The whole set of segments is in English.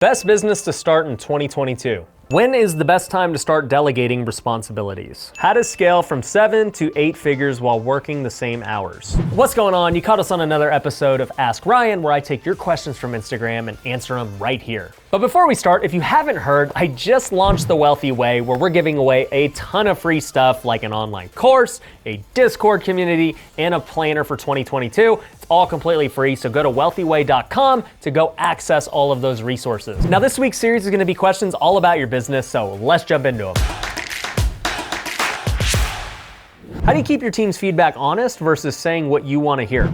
Best business to start in 2022. When is the best time to start delegating responsibilities? How to scale from 7 to 8 figures while working the same hours. What's going on? You caught us on another episode of Ask Ryan, where I take your questions from Instagram and answer them right here. But before we start, if you haven't heard, I just launched The Wealthy Way, where we're giving away a ton of free stuff like an online course, a Discord community, and a planner for 2022. It's all completely free, so go to wealthyway.com to go access all of those resources. Now, this week's series is gonna be questions all about your business, so let's jump into them. How do you keep your team's feedback honest versus saying what you wanna hear?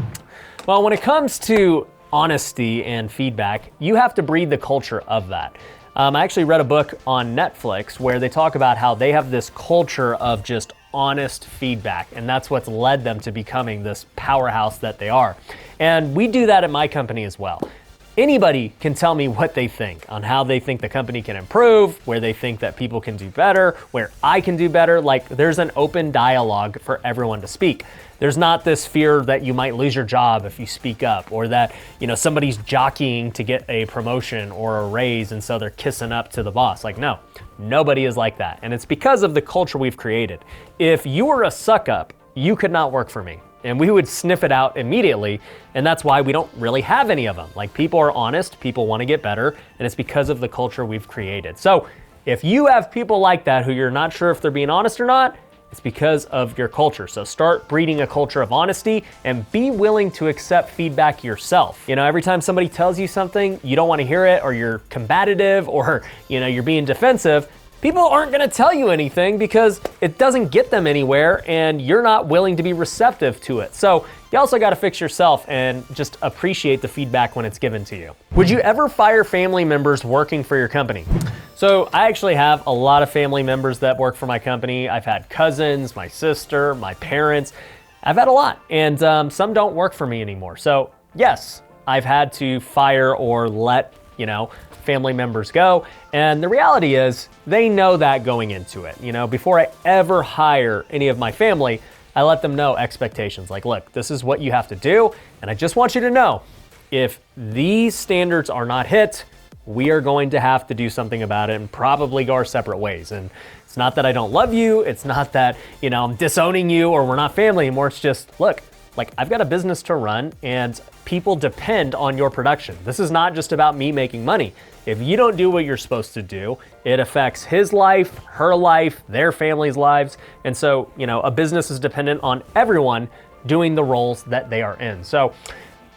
Well, when it comes to honesty and feedback, you have to breed the culture of that. I actually read a book on Netflix where they talk about how they have this culture of just honest feedback, and that's what's led them to becoming this powerhouse that they are. And we do that at my company as well. Anybody can tell me what they think on how they think the company can improve, where they think that people can do better, where I can do better. Like, there's an open dialogue for everyone to speak. There's not this fear that you might lose your job if you speak up, or that, somebody's jockeying to get a promotion or a raise, and so they're kissing up to the boss. Like, no, nobody is like that. And it's because of the culture we've created. If you were a suck up, you could not work for me. And we would sniff it out immediately, and that's why we don't really have any of them. Like, people are honest, people want to get better, and it's because of the culture we've created. So if you have people like that who you're not sure if they're being honest or not, it's because of your culture. So start breeding a culture of honesty and be willing to accept feedback yourself. Every time somebody tells you something, you don't want to hear it, or you're combative, or you're being defensive, people aren't gonna tell you anything because it doesn't get them anywhere, and you're not willing to be receptive to it. So you also gotta fix yourself and just appreciate the feedback when it's given to you. Would you ever fire family members working for your company? So I actually have a lot of family members that work for my company. I've had cousins, my sister, my parents. I've had a lot, and some don't work for me anymore. So yes, I've had to fire or let family members go. And the reality is they know that going into it. Before I ever hire any of my family, I let them know expectations. Like, look, this is what you have to do. And I just want you to know, if these standards are not hit, we are going to have to do something about it and probably go our separate ways. And it's not that I don't love you. It's not that, I'm disowning you or we're not family anymore. It's just, look, like, I've got a business to run and people depend on your production. This is not just about me making money. If you don't do what you're supposed to do, it affects his life, her life, their family's lives. And so, a business is dependent on everyone doing the roles that they are in. So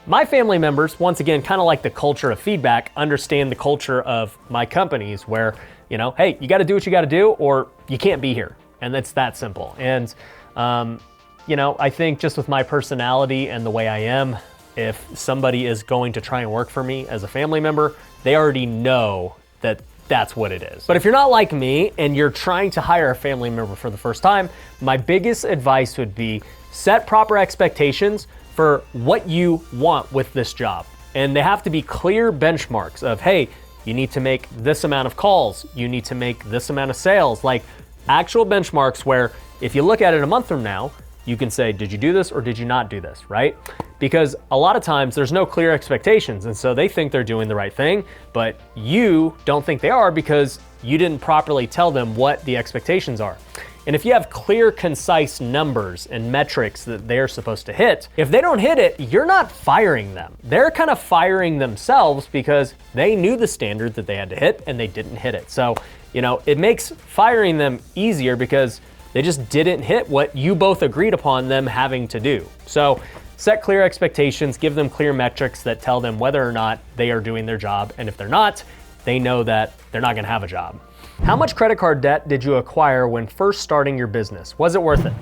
my family members, once again, kind of like the culture of feedback, understand the culture of my companies where, hey, you got to do what you got to do or you can't be here. And it's that simple. And, I think just with my personality and the way I am, if somebody is going to try and work for me as a family member, they already know that that's what it is. But if you're not like me and you're trying to hire a family member for the first time, my biggest advice would be set proper expectations for what you want with this job. And they have to be clear benchmarks of, hey, you need to make this amount of calls, you need to make this amount of sales, like actual benchmarks where if you look at it a month from now, you can say, did you do this or did you not do this, right? Because a lot of times there's no clear expectations, and so they think they're doing the right thing, but you don't think they are because you didn't properly tell them what the expectations are. And if you have clear, concise numbers and metrics that they're supposed to hit, if they don't hit it, you're not firing them. They're kind of firing themselves because they knew the standard that they had to hit and they didn't hit it. So, it makes firing them easier because they just didn't hit what you both agreed upon them having to do. So set clear expectations, give them clear metrics that tell them whether or not they are doing their job. And if they're not, they know that they're not gonna have a job. How much credit card debt did you acquire when first starting your business? Was it worth it?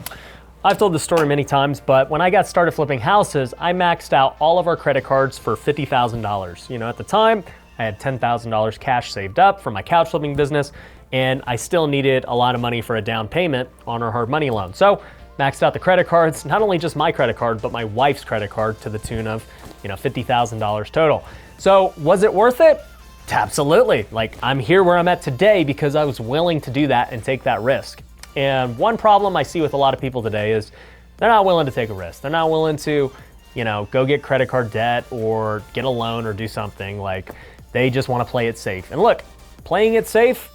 I've told this story many times, but when I got started flipping houses, I maxed out all of our credit cards for $50,000. At the time, I had $10,000 cash saved up for my couch flipping business, and I still needed a lot of money for a down payment on our hard money loan. So maxed out the credit cards, not only just my credit card, but my wife's credit card to the tune of, $50,000 total. So was it worth it? Absolutely. Like, I'm here where I'm at today because I was willing to do that and take that risk. And one problem I see with a lot of people today is they're not willing to take a risk. They're not willing to, go get credit card debt or get a loan or do something. Like, They just want to play it safe. And look, playing it safe,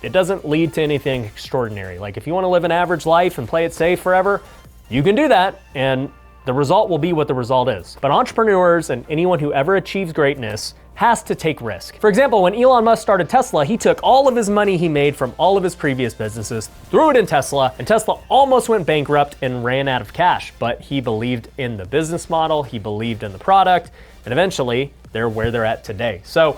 it doesn't lead to anything extraordinary. Like if you want to live an average life and play it safe forever, you can do that, and the result will be what the result is. But entrepreneurs and anyone who ever achieves greatness has to take risk. For example, when Elon Musk started Tesla, he took all of his money he made from all of his previous businesses, threw it in Tesla, and Tesla almost went bankrupt and ran out of cash. But he believed in the business model, he believed in the product, and eventually they're where they're at today. So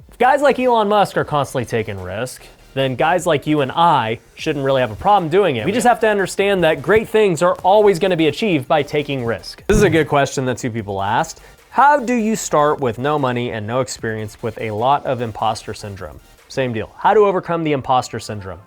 if guys like Elon Musk are constantly taking risk, then guys like you and I shouldn't really have a problem doing it. We just have to understand that great things are always going to be achieved by taking risk. This is a good question that two people asked. How do you start with no money and no experience with a lot of imposter syndrome? Same deal. How to overcome the imposter syndrome?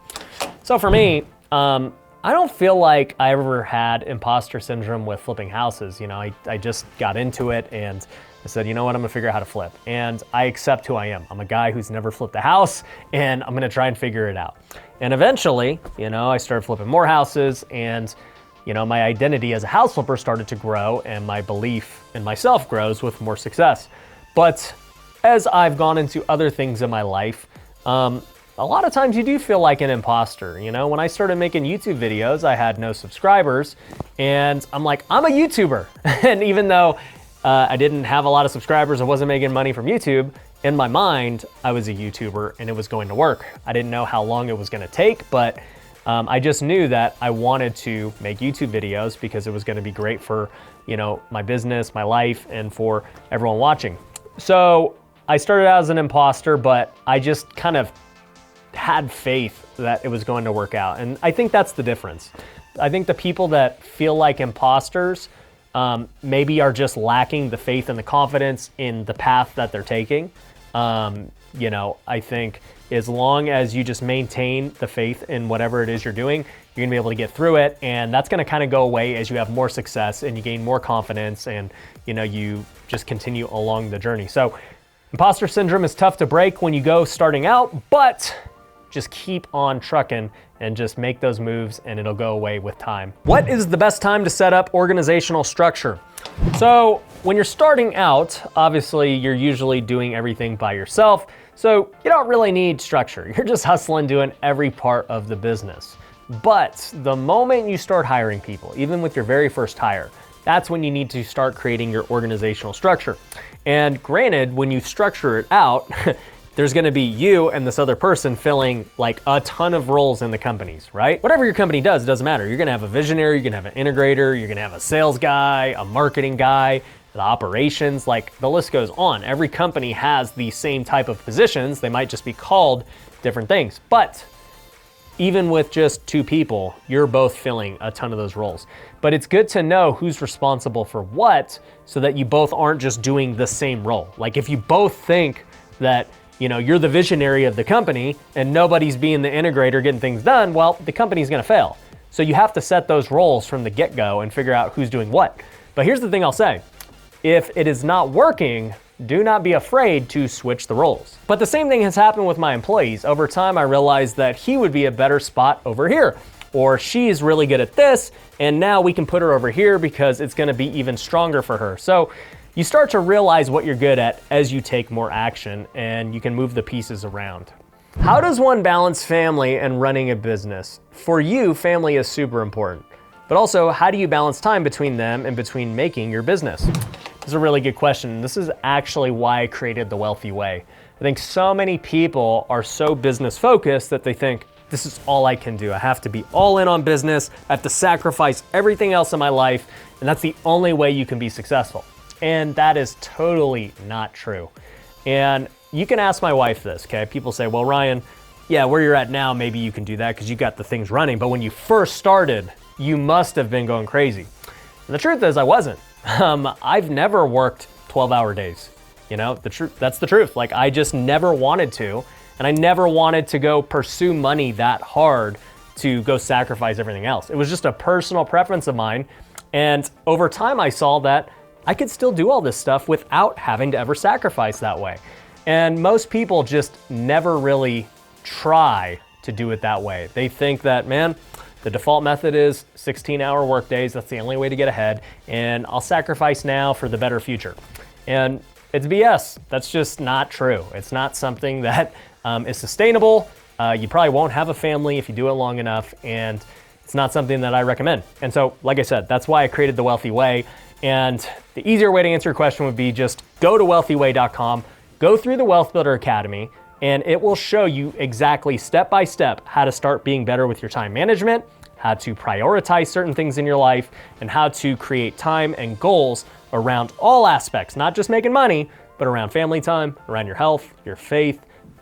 So for me, I don't feel like I ever had imposter syndrome with flipping houses. You know, I just got into it and I said, you know what, I'm gonna figure out how to flip. And I accept who I am. I'm a guy who's never flipped a house and I'm gonna try and figure it out. And eventually, you know, I started flipping more houses and, you know, my identity as a house flipper started to grow and my belief in myself grows with more success. But as I've gone into other things in my life, a lot of times you do feel like an imposter. You know, when I started making YouTube videos, I had no subscribers and I'm like, I'm a YouTuber. And even though I didn't have a lot of subscribers, I wasn't making money from YouTube, in my mind, I was a YouTuber and it was going to work. I didn't know how long it was gonna take, but I just knew that I wanted to make YouTube videos because it was gonna be great for, you know, my business, my life, and for everyone watching. So I started out as an imposter, but I just kind of had faith that it was going to work out. And I think that's the difference. I think the people that feel like imposters maybe are just lacking the faith and the confidence in the path that they're taking. You know, I think as long as you just maintain the faith in whatever it is you're doing, you're gonna be able to get through it. And that's gonna kind of go away as you have more success and you gain more confidence and, you know, you just continue along the journey. So imposter syndrome is tough to break when you go starting out, but just keep on trucking and just make those moves and it'll go away with time. What is the best time to set up organizational structure? So when you're starting out, obviously you're usually doing everything by yourself. So you don't really need structure. You're just hustling, doing every part of the business. But the moment you start hiring people, even with your very first hire, that's when you need to start creating your organizational structure. And granted, when you structure it out, there's gonna be you and this other person filling like a ton of roles in the companies, right? Whatever your company does, it doesn't matter. You're gonna have a visionary, you're gonna have an integrator, you're gonna have a sales guy, a marketing guy, the operations, like the list goes on. Every company has the same type of positions. They might just be called different things. But even with just two people, you're both filling a ton of those roles. But it's good to know who's responsible for what so that you both aren't just doing the same role. Like if you both think that, you know, you're the visionary of the company and nobody's being the integrator getting things done, well, the company's gonna fail. So you have to set those roles from the get-go and figure out who's doing what. But here's the thing I'll say. If it is not working, do not be afraid to switch the roles. But the same thing has happened with my employees. Over time, I realized that he would be a better spot over here, or she's really good at this, and now we can put her over here because it's gonna be even stronger for her. So you start to realize what you're good at as you take more action and you can move the pieces around. How does one balance family and running a business? For you, family is super important, but also how do you balance time between them and between making your business? This is a really good question. This is actually why I created The Wealthy Way. I think so many people are so business focused that they think, this is all I can do. I have to be all in on business. I have to sacrifice everything else in my life. And that's the only way you can be successful. And that is totally not true. And you can ask my wife this, okay? People say, well, Ryan, yeah, where you're at now, maybe you can do that because you got the things running. But when you first started, you must have been going crazy. And the truth is I wasn't. I've never worked 12-hour days. You know, that's the truth. Like I just never wanted to, and I never wanted to go pursue money that hard to go sacrifice everything else. It was just a personal preference of mine. And over time I saw that I could still do all this stuff without having to ever sacrifice that way. And most people just never really try to do it that way. They think that, man, the default method is 16-hour work days. That's the only way to get ahead. And I'll sacrifice now for the better future. And It's BS. That's just not true. It's not something that is sustainable. You probably won't have a family if you do it long enough, and it's not something that I recommend. And so, like I said, that's why I created The Wealthy Way. And the easier way to answer your question would be just go to wealthyway.com, go through the Wealth Builder Academy, and it will show you exactly step by step how to start being better with your time management, how to prioritize certain things in your life, and how to create time and goals around all aspects, not just making money, but around family time, around your health, your faith,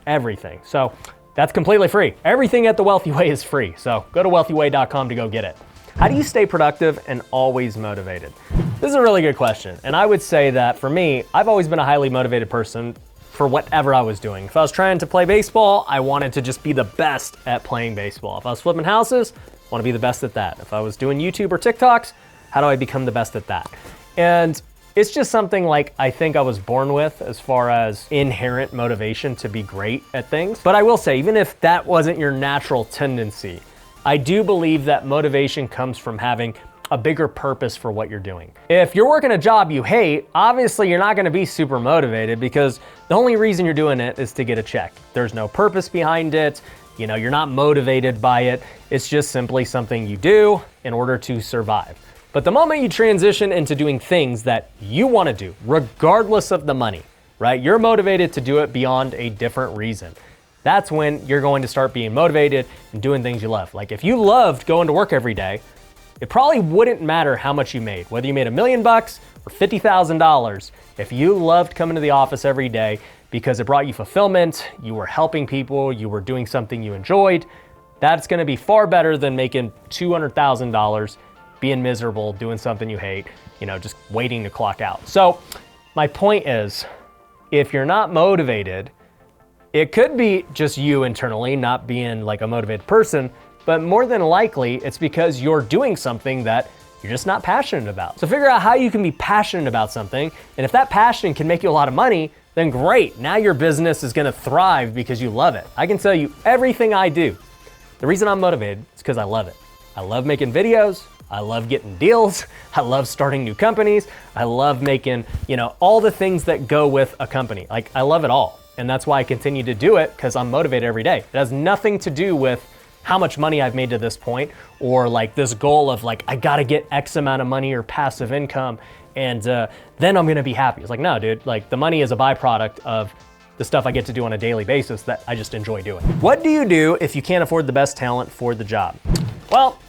everything. So that's completely free. Everything at The Wealthy Way is free. So go to wealthyway.com to go get it. How do you stay productive and always motivated? This is a really good question. And I would say that for me, I've always been a highly motivated person for whatever I was doing. If I was trying to play baseball, I wanted to just be the best at playing baseball. If I was flipping houses, I want to be the best at that. If I was doing YouTube or TikToks, how do I become the best at that? And it's just something like I think I was born with as far as inherent motivation to be great at things. But I will say, even if that wasn't your natural tendency, I do believe that motivation comes from having a bigger purpose for what you're doing. If you're working a job you hate, obviously you're not gonna be super motivated because the only reason you're doing it is to get a check. There's no purpose behind it. You're not motivated by it. It's just simply something you do in order to survive. But the moment you transition into doing things that you wanna do, regardless of the money, right? You're motivated to do it beyond a different reason. That's when you're going to start being motivated and doing things you love. Like if you loved going to work every day, it probably wouldn't matter how much you made, whether you made $1 million or $50,000. If you loved coming to the office every day because it brought you fulfillment, you were helping people, you were doing something you enjoyed, that's gonna be far better than making $200,000, being miserable, doing something you hate, just waiting to clock out. So my point is, if you're not motivated, it could be just you internally not being like a motivated person, but more than likely it's because you're doing something that you're just not passionate about. So figure out how you can be passionate about something, and if that passion can make you a lot of money, then great. Now your business is gonna thrive because you love it. I can tell you everything I do, the reason I'm motivated is because I love it. I love making videos, I love getting deals, I love starting new companies, I love making, all the things that go with a company. Like I love it all. And that's why I continue to do it, because I'm motivated every day. It has nothing to do with how much money I've made to this point, or like this goal of like, I gotta get X amount of money or passive income, and then I'm gonna be happy. It's like, no, dude, like the money is a byproduct of the stuff I get to do on a daily basis that I just enjoy doing. What do you do if you can't afford the best talent for the job? Well,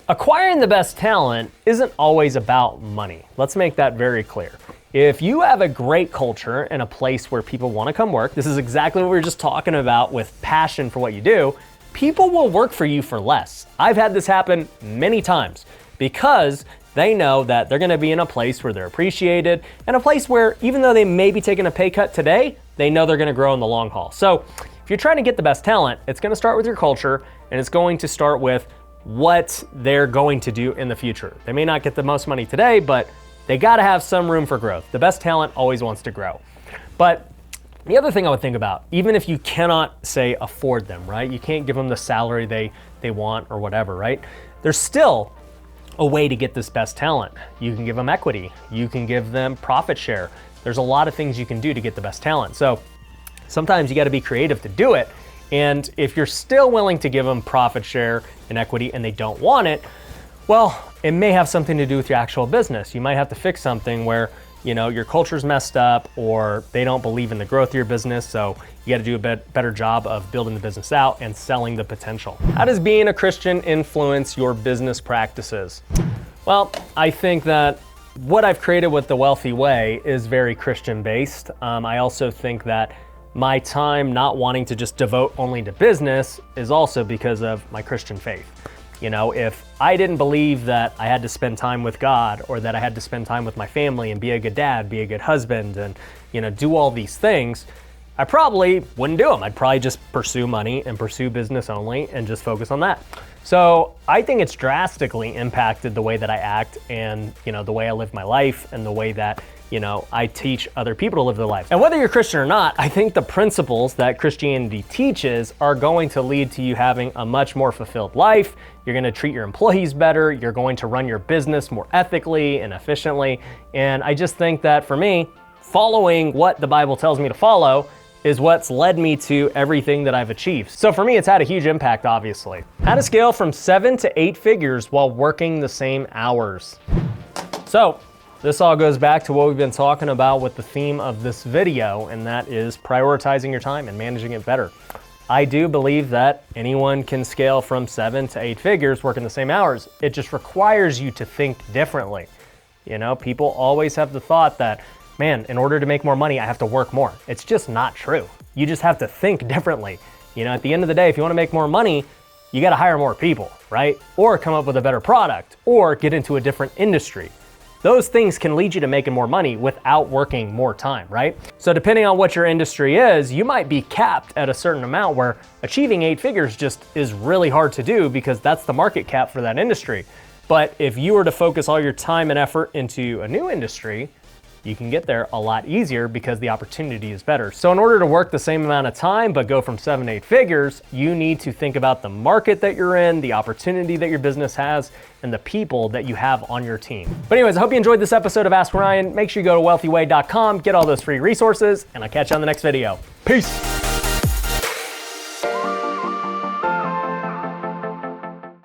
acquiring the best talent isn't always about money. Let's make that very clear. If you have a great culture and a place where people wanna come work, this is exactly what we were just talking about with passion for what you do, people will work for you for less. I've had this happen many times because they know that they're gonna be in a place where they're appreciated, and a place where even though they may be taking a pay cut today, they know they're gonna grow in the long haul. So if you're trying to get the best talent, it's gonna start with your culture, and it's going to start with what they're going to do in the future. They may not get the most money today, but they gotta have some room for growth. The best talent always wants to grow. But the other thing I would think about, even if you cannot, say, afford them, right? You can't give them the salary they want or whatever, right? There's still a way to get this best talent. You can give them equity. You can give them profit share. There's a lot of things you can do to get the best talent. So sometimes you gotta be creative to do it. And if you're still willing to give them profit share and equity and they don't want it, well, it may have something to do with your actual business. You might have to fix something where, your culture's messed up, or they don't believe in the growth of your business. So you got to do a better job of building the business out and selling the potential. How does being a Christian influence your business practices? Well, I think that what I've created with The Wealthy Way is very Christian based. I also think that my time not wanting to just devote only to business is also because of my Christian faith. If I didn't believe that I had to spend time with God, or that I had to spend time with my family and be a good dad, be a good husband, and do all these things, I probably wouldn't do them. I'd probably just pursue money and pursue business only and just focus on that. So I think it's drastically impacted the way that I act and the way I live my life and the way that I teach other people to live their life. And whether you're Christian or not, I think the principles that Christianity teaches are going to lead to you having a much more fulfilled life. You're gonna treat your employees better. You're going to run your business more ethically and efficiently. And I just think that for me, following what the Bible tells me to follow is what's led me to everything that I've achieved. So for me, it's had a huge impact, obviously. How to scale from 7 to 8 figures while working the same hours. So this all goes back to what we've been talking about with the theme of this video, and that is prioritizing your time and managing it better. I do believe that anyone can scale from 7 to 8 figures working the same hours. It just requires you to think differently. You know, people always have the thought that, man, in order to make more money, I have to work more. It's just not true. You just have to think differently. You know, at the end of the day, if you want to make more money, you got to hire more people, right? Or come up with a better product, or get into a different industry. Those things can lead you to making more money without working more time, right? So depending on what your industry is, you might be capped at a certain amount where achieving 8 figures just is really hard to do because that's the market cap for that industry. But if you were to focus all your time and effort into a new industry, you can get there a lot easier because the opportunity is better. So in order to work the same amount of time, but go from 7 to 8 figures, you need to think about the market that you're in, the opportunity that your business has, and the people that you have on your team. But anyways, I hope you enjoyed this episode of Ask Ryan. Make sure you go to wealthyway.com, get all those free resources, and I'll catch you on the next video. Peace.